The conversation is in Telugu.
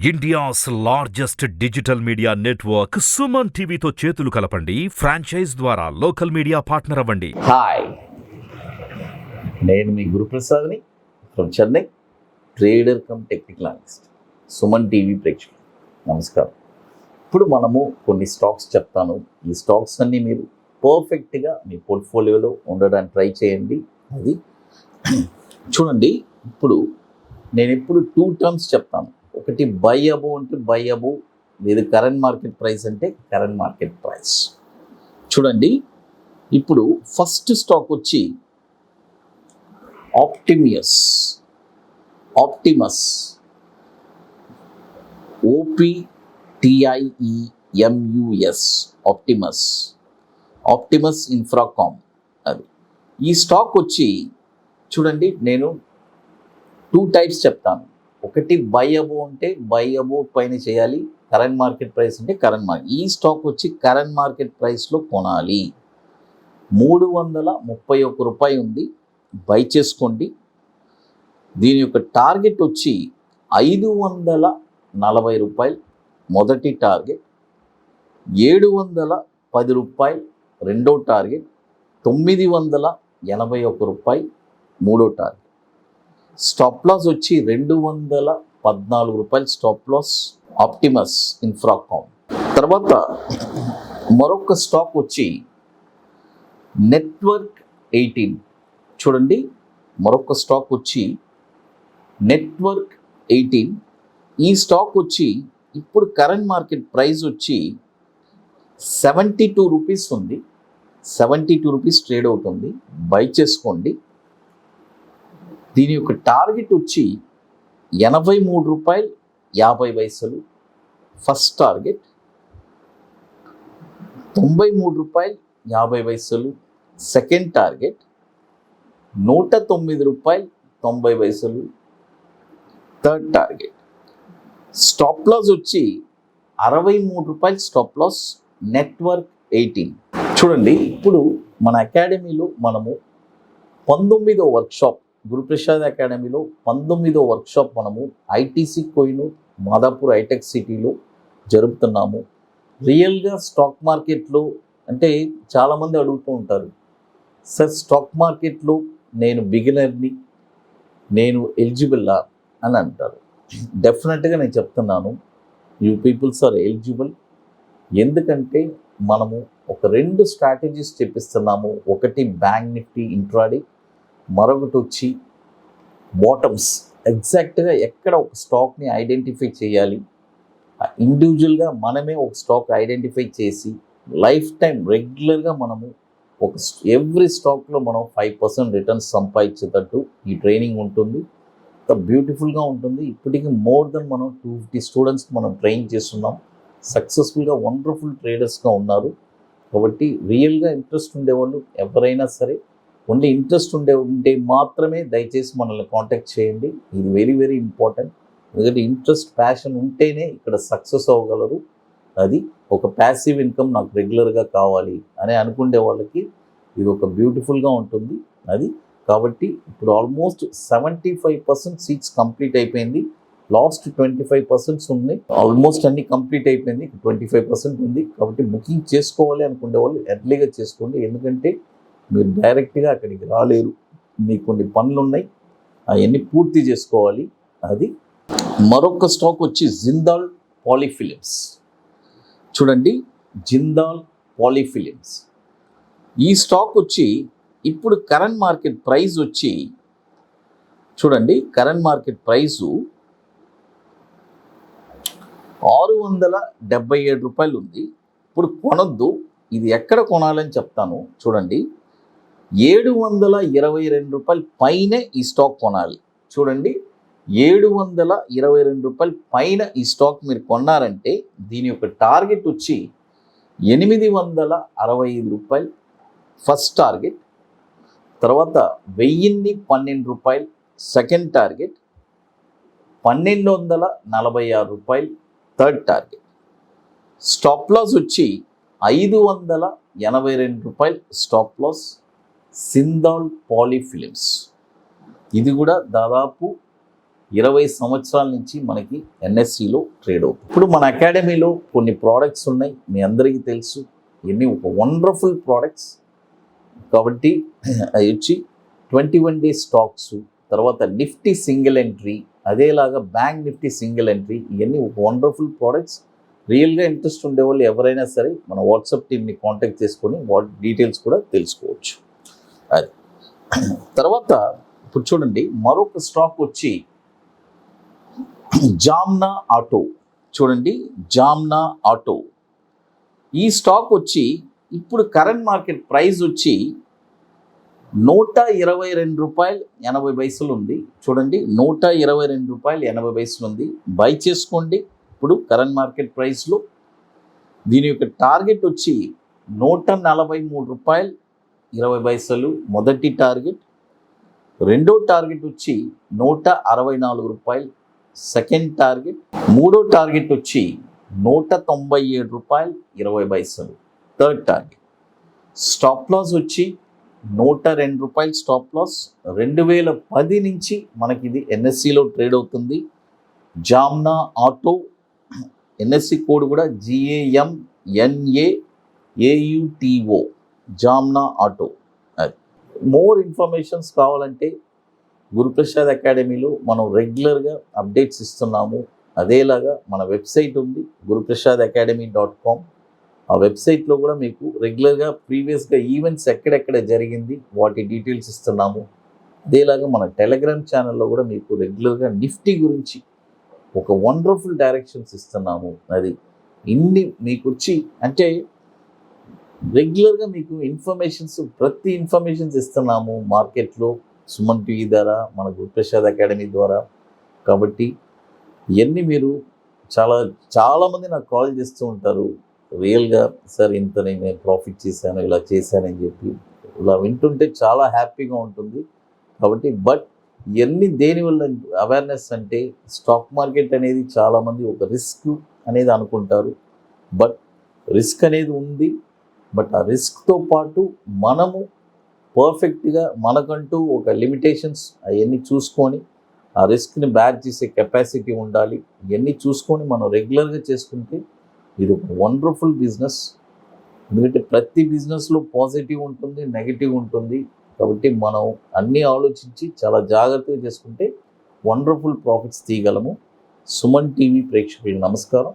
India's largest digital media network Suman టీవీతో చేతులు కలపండి. ఫ్రాంచైజ్ ద్వారా లోకల్ మీడియా పార్ట్నర్ అవ్వండి. హాయ్, నేను మీ గురుప్రసాద్ని from Chennai, trader cum technical analyst. Suman TV ప్రేక్షకులు నమస్కారం. ఇప్పుడు మనము కొన్ని స్టాక్స్ చెప్తాను. ఈ స్టాక్స్ అన్నీ మీరు పర్ఫెక్ట్గా మీ పోర్ట్ఫోలియోలో ఉండడానికి ట్రై చేయండి. అది చూడండి, ఇప్పుడు నేను ఎప్పుడు 2 టర్మ్స్ చెప్తాను. ఒకటి బై అబోవ్ అంటే బై అబోవ్, లేదు కరెంట్ మార్కెట్ ప్రైస్ అంటే కరెంట్ మార్కెట్ ప్రైస్. చూడండి, ఇప్పుడు ఫస్ట్ స్టాక్ వచ్చి ఆప్టిమస్ ఆప్టిమస్ ఇన్ఫ్రాకామ్. అది ఈ స్టాక్ వచ్చి చూడండి, నేను 2 టైప్స్ చెప్తాను. ఒకటి బై అబోవ్ అంటే బై అబోవ్ పైన చేయాలి, కరెంట్ మార్కెట్ ప్రైస్ అంటే కరెంట్ మార్కెట్. ఈ స్టాక్ వచ్చి కరెంట్ మార్కెట్ ప్రైస్లో కొనాలి. 331 రూపాయి ఉంది, బై చేసుకోండి. దీని యొక్క టార్గెట్ వచ్చి 540 రూపాయలు మొదటి టార్గెట్, 710 రూపాయలు రెండో టార్గెట్, 981 రూపాయి మూడో టార్గెట్. స్టాప్ లాస్ వచ్చి 214 రూపాయలు స్టాప్ లాస్, ఆప్టిమస్ ఇన్ఫ్రాకామ్. తర్వాత మరొక స్టాక్ వచ్చి నెట్వర్క్ 18. చూడండి, మరొక స్టాక్ వచ్చి నెట్వర్క్ 18. ఈ స్టాక్ వచ్చి ఇప్పుడు కరెంట్ మార్కెట్ ప్రైస్ వచ్చి 72 రూపీస్ ఉంది. 72 రూపీస్ ట్రేడ్ అవుతుంది, బై చేసుకోండి. దీని యొక్క టార్గెట్ వచ్చి 83 రూపాయలు 50 పైసలు ఫస్ట్ టార్గెట్, 93 రూపాయలు 50 పైసలు సెకండ్ టార్గెట్, 109 రూపాయలు 90 పైసలు థర్డ్ టార్గెట్. స్టాప్ లాస్ వచ్చి 63 రూపాయలు స్టాప్ లాస్, నెట్వర్క్ 18. చూడండి, ఇప్పుడు మన అకాడమీలో మనము 19వ వర్క్షాప్, గురుప్రసాద్ అకాడమీలో 19వ వర్క్షాప్ మనము ఐటీసీ కోయినూర్ మాదాపూర్ హైటెక్ సిటీలో జరుపుతున్నాము. రియల్గా స్టాక్ మార్కెట్లో అంటే చాలామంది అడుగుతూ ఉంటారు, సార్ స్టాక్ మార్కెట్లో నేను బిగినర్ని, నేను ఎలిజిబుల్లా అని అంటారు. డెఫినెట్గా నేను చెప్తున్నాను, యూ పీపుల్స్ ఆర్ ఎలిజిబుల్. ఎందుకంటే మనము ఒక 2 స్ట్రాటజీస్ చెప్పిస్తున్నాము. ఒకటి బ్యాంక్ నిఫ్టీ ఇంట్రాడే, మరొకటి వచ్చి బాటమ్స్. ఎగ్జాక్ట్గా ఎక్కడ ఒక స్టాక్ని ఐడెంటిఫై చేయాలి, ఇండివిజువల్గా మనమే ఒక స్టాక్ ఐడెంటిఫై చేసి లైఫ్ టైం రెగ్యులర్గా మనము ఒక ఎవ్రీ స్టాక్లో మనం 5% రిటర్న్స్ సంపాదించేటట్టు ఈ ట్రైనింగ్ ఉంటుంది. బ్యూటిఫుల్గా ఉంటుంది. ఇప్పటికీ మోర్ దెన్ మనం 250 స్టూడెంట్స్కి మనం ట్రైన్ చేస్తున్నాం. సక్సెస్ఫుల్గా వండర్ఫుల్ ట్రేడర్స్గా ఉన్నారు. కాబట్టి రియల్గా ఇంట్రెస్ట్ ఉండేవాళ్ళు ఎవరైనా సరే, ఓన్లీ ఇంట్రెస్ట్ ఉంటే మాత్రమే దయచేసి మనల్ని కాంటాక్ట్ చేయండి. ఇది వెరీ వెరీ ఇంపార్టెంట్. ఎందుకంటే ఇంట్రెస్ట్, ప్యాషన్ ఉంటేనే ఇక్కడ సక్సెస్ అవ్వగలరు. అది ఒక ప్యాసివ్ ఇన్కమ్ నాకు రెగ్యులర్గా కావాలి అని అనుకునే వాళ్ళకి ఇది ఒక బ్యూటిఫుల్గా ఉంటుంది. అది కాబట్టి ఇప్పుడు ఆల్మోస్ట్ 75% సీట్స్ కంప్లీట్ అయిపోయింది. లాస్ట్ 25% ఉన్నాయి. ఆల్మోస్ట్ అన్ని కంప్లీట్ అయిపోయింది, 25% ఉంది. కాబట్టి బుకింగ్ చేసుకోవాలి అనుకునే వాళ్ళు ఎర్లీగా చేసుకోండి. ఎందుకంటే మీరు డైరెక్ట్గా అక్కడికి రాలేరు, మీకు కొన్ని పనులు ఉన్నాయి, అవన్నీ పూర్తి చేసుకోవాలి. అది మరొక స్టాక్ వచ్చి జిందాల్ పాలీఫిలిమ్స్. చూడండి, జిందాల్ పాలీఫిలిమ్స్. ఈ స్టాక్ వచ్చి ఇప్పుడు కరెంట్ మార్కెట్ ప్రైస్ వచ్చి చూడండి, కరెంట్ మార్కెట్ ప్రైసు 677 రూపాయలు ఉంది. ఇప్పుడు కొనొద్దు, ఇది ఎక్కడ కొనాలని చెప్తాను. చూడండి, 722 రూపాయల పైనే ఈ స్టాక్ కొనాలి. చూడండి, 722 రూపాయల పైన ఈ స్టాక్ మీరు కొన్నారంటే దీని యొక్క టార్గెట్ వచ్చి 865 రూపాయలు ఫస్ట్ టార్గెట్, తర్వాత 1012 రూపాయలు సెకండ్ టార్గెట్, 1246 రూపాయలు థర్డ్ టార్గెట్. స్టాప్ లాస్ వచ్చి 582 రూపాయలు స్టాప్ లాస్, జిందాల్ పాలీఫిలిమ్స్. ఇది కూడా దాదాపు 20 సంవత్సరాల నుంచి మనకి ఎన్ఎస్సిలో ట్రేడ్ అవుతుంది. ఇప్పుడు మన అకాడమీలో కొన్ని ప్రోడక్ట్స్ ఉన్నాయి, మీ అందరికీ తెలుసు. ఇవన్నీ ఒక వండర్ఫుల్ ప్రోడక్ట్స్ కాబట్టి అవి వచ్చి 21 డేస్ స్టాక్స్, తర్వాత నిఫ్టీ సింగిల్ ఎంట్రీ, అదేలాగా బ్యాంక్ నిఫ్టీ సింగిల్ ఎంట్రీ, ఇవన్నీ ఒక వండర్ఫుల్ ప్రోడక్ట్స్. రియల్గా ఇంట్రెస్ట్ ఉండేవాళ్ళు ఎవరైనా సరే మన వాట్సాప్ టీమ్ని కాంటాక్ట్ చేసుకొని వాటి డీటెయిల్స్ కూడా తెలుసుకోవచ్చు. అది తర్వాత ఇప్పుడు చూడండి, మరొక స్టాక్ వచ్చి జామ్నా ఆటో. చూడండి, జామ్నా ఆటో ఈ స్టాక్ వచ్చి ఇప్పుడు కరెంట్ మార్కెట్ ప్రైస్ వచ్చి ₹122.80 ఉంది. చూడండి, ₹122.80 ఉంది. బై చేసుకోండి ఇప్పుడు కరెంట్ మార్కెట్ ప్రైస్లో. దీని యొక్క టార్గెట్ వచ్చి ₹143.20 మొదటి టార్గెట్. రెండో టార్గెట్ వచ్చి ₹164 సెకండ్ టార్గెట్. మూడో టార్గెట్ వచ్చి ₹197.20 థర్డ్ టార్గెట్. స్టాప్ లాస్ వచ్చి ₹102 స్టాప్ లాస్. 2010 నుంచి మనకి ఇది ఎన్ఎస్సిలో ట్రేడ్ అవుతుంది. జామ్నా ఆటో ఎన్ఎస్సి కోడ్ కూడా GAMNAAUTO జామ్నా ఆటో. అది మోర్ ఇన్ఫర్మేషన్స్ కావాలంటే గురుప్రసాద్ అకాడమీలో మనం రెగ్యులర్గా అప్డేట్స్ ఇస్తున్నాము. అదేలాగా మన వెబ్సైట్ ఉంది guruprasadacademy.com. ఆ వెబ్సైట్లో కూడా మీకు రెగ్యులర్గా ప్రీవియస్గా ఈవెంట్స్ ఎక్కడెక్కడ జరిగింది వాటి డీటెయిల్స్ ఇస్తున్నాము. అదేలాగా మన టెలిగ్రామ్ ఛానల్లో కూడా మీకు రెగ్యులర్గా నిఫ్టీ గురించి ఒక వండర్ఫుల్ డైరెక్షన్స్ ఇస్తున్నాము. అది ఇన్ని మీకు వచ్చి అంటే రెగ్యులర్గా మీకు ప్రతి ఇన్ఫర్మేషన్స్ ఇస్తున్నాము మార్కెట్లో సుమన్ టీవీ ద్వారా, మన గురుప్రసాద్ అకాడమీ ద్వారా. కాబట్టి ఇవన్నీ మీరు చాలామంది నాకు కాల్ చేస్తూ ఉంటారు, రియల్గా సార్ ఇంత నేను ప్రాఫిట్ చేశాను, ఇలా చేశానని చెప్పి. ఇలా వింటుంటే చాలా హ్యాపీగా ఉంటుంది. కాబట్టి ఇవన్నీ దేనివల్ల అవేర్నెస్ అంటే స్టాక్ మార్కెట్ అనేది చాలామంది ఒక రిస్క్ అనేది అనుకుంటారు. రిస్క్ అనేది ఉంది. ఆ రిస్క్తో పాటు మనము పర్ఫెక్ట్గా మనకంటూ ఒక లిమిటేషన్స్ అవన్నీ చూసుకొని ఆ రిస్క్ని బ్యార్ చేసే కెపాసిటీ ఉండాలి. ఇవన్నీ చూసుకొని మనం రెగ్యులర్గా చేసుకుంటే ఇది ఒక వండర్ఫుల్ బిజినెస్. ఎందుకంటే ప్రతి బిజినెస్లో పాజిటివ్ ఉంటుంది, నెగిటివ్ ఉంటుంది. కాబట్టి మనం అన్నీ ఆలోచించి చాలా జాగ్రత్తగా చేసుకుంటే వండర్ఫుల్ ప్రాఫిట్స్ తీయగలము. సుమన్ టీవీ ప్రేక్షకులకు నమస్కారం.